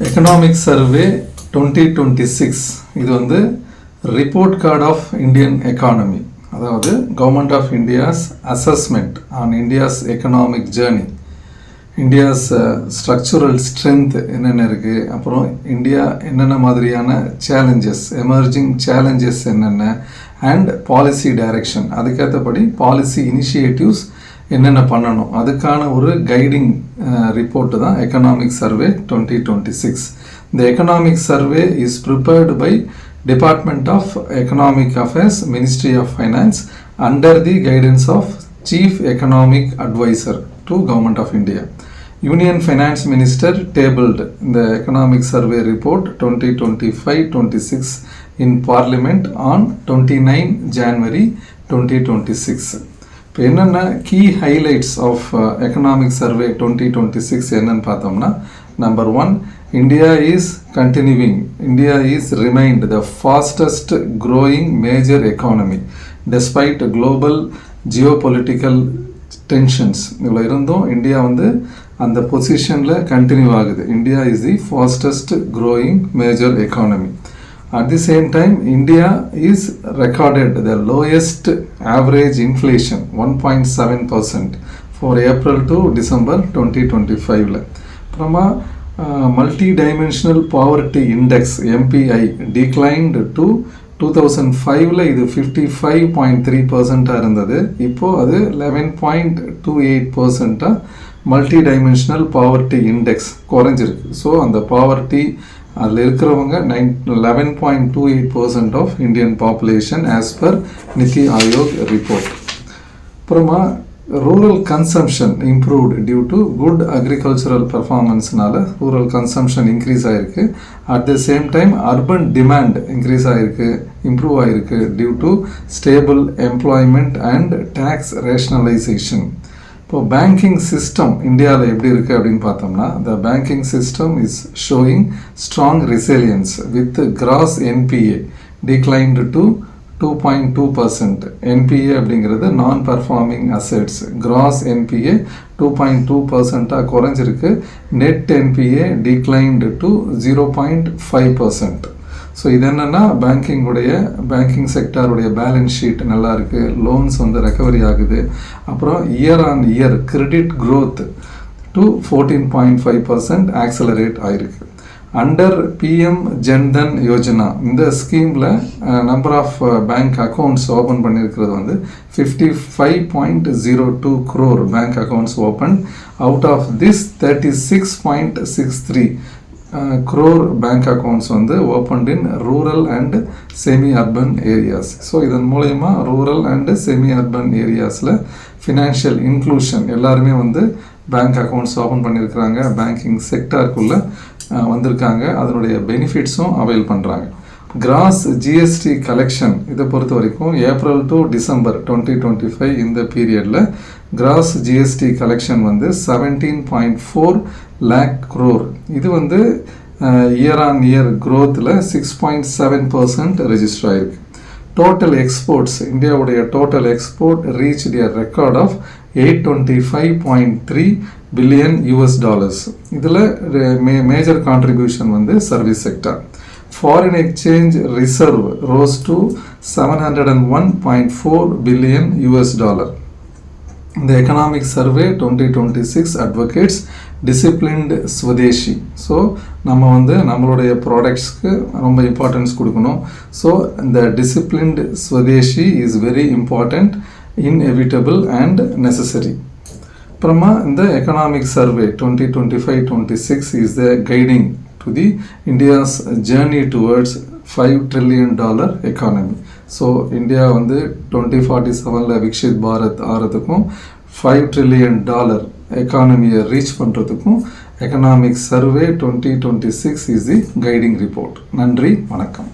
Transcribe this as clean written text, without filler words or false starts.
Economic survey 2026 இது வந்து report card of Indian economy, அதாவது government of India's assessment on India's economic journey, India's structural strength என்னென்ன இருக்குது, அப்புறம் இந்தியா என்னென்ன மாதிரியான சேலஞ்சஸ், எமர்ஜிங் சேலஞ்சஸ் என்னென்ன, அண்ட் பாலிசி டைரக்ஷன், அதுக்கேற்றபடி பாலிசி இனிஷியேட்டிவ்ஸ் என்னென்ன பண்ணணும், அதுக்கான ஒரு கைடிங் ரிப்போர்ட்டு தான் எக்கனாமிக் சர்வே 2026. இந்த economic survey is prepared by department of economic affairs, ministry of finance, under the guidance of chief economic adviser to government of India. Union finance minister tabled the economic survey report 2025-26 in Parliament on 29 January 2026. இப்போ என்னென்ன key highlights of economic survey 2026 என்னன்னு பார்த்தோம்னா, number 1, India is remained the fastest growing major economy despite global geopolitical tensions. இவ்வளோ இருந்தும் India வந்து அந்த பொசிஷனில் continue ஆகுது. India is the fastest growing major economy. At the same time, India is recorded the lowest average inflation 1.7% for April to December 2025. அப்புறமா multi-dimensional poverty index MPI declined to 2005ல இது 55.3% இருந்தது. இப்போ அது 11.28% மல்டி டைமென்ஷனல் பாவர்ட்டி இண்டெக்ஸ் குறைஞ்சிருக்கு. So அந்த poverty அதில் இருக்கிறவங்க 11.28% of Indian population as per NITI Aayog report. அப்புறமா rural consumption improved due to good agricultural பெர்ஃபார்மன்ஸ்னால ரூரல் கன்சம்ஷன் இன்க்ரீஸ் ஆகிருக்கு. At the same time urban demand increase ஆகிருக்கு, இம்ப்ரூவ் ஆகிருக்கு due to stable employment and tax rationalisation. இப்போ banking system இந்தியாவில் எப்படி இருக்குது அப்படின்னு பார்த்தோம்னா, the banking system is showing strong resilience with cross NBA declined to 2.2%. NBA அப்படிங்கிறது நான் பர்ஃபார்மிங் அசெட்ஸ். கிராஸ் என்பிஏ 2.2% குறைஞ்சிருக்கு. Net NBA declined to 0.5%. So இது என்னென்னா பேங்கிங் செக்டாருடைய பேலன்ஸ் ஷீட் நல்லா இருக்குது, லோன்ஸ் வந்து ரெக்கவரி ஆகுது. அப்புறம் year on year credit growth to 14.5% accelerate ஆகிருக்கு. அண்டர் பிஎம் ஜன்தன் யோஜனா இந்த ஸ்கீமில் number of bank accounts open பண்ணியிருக்கிறது வந்து 55.02 crore bank accounts open. Out of this 36.63 crore bank accounts வந்து opened in rural and semi urban areas. So இதன் மூலயமா rural and semi urban ஏரியாஸில் financial inclusion எல்லாருமே வந்து பேங்க் அக்கௌண்ட்ஸ் ஓப்பன் பண்ணியிருக்கிறாங்க, banking செக்டாருக்குள்ளே வந்திருக்காங்க, அதனுடைய பெனிஃபிட்ஸும் அவைல் பண்ணுறாங்க. கிராஸ் ஜிஎஸ்டி கலெக்ஷன் இதை பொறுத்த வரைக்கும் ஏப்ரல் டு டிசம்பர் 2025 இந்த பீரியடில் கிராஸ் ஜிஎஸ்டி கலெக்ஷன் வந்து 17.4 lakh crore. இது வந்து இயர் ஆன் இயர் க்ரோத்தில் 6.7% ரெஜிஸ்டர் ஆகிருக்கு. டோட்டல் எக்ஸ்போர்ட்ஸ், இந்தியாவுடைய total export reach a record of 825.3 billion US இதில் மேஜர் கான்ட்ரிபியூஷன் வந்து service sector. Foreign exchange reserve rose to 701.4 billion US. The economic survey 2026 advocates disciplined Swadeshi. So நம்ம வந்து நம்மளுடைய ப்ராடக்ட்ஸ்க்கு ரொம்ப importance கொடுக்கணும். ஸோ இந்த disciplined Swadeshi is very important, inevitable and necessary. அப்புறமா இந்த economic survey 2025-26 is the guiding to the India's journey towards $5 trillion economy. So India வந்து 2047 விக்ஷித் பாரத் ஆகிறதுக்கும் $5 trillion எக்கானமியை ரீச் பண்ணுறதுக்கும் economic survey 2026 is the guiding report. நன்றி, வணக்கம்.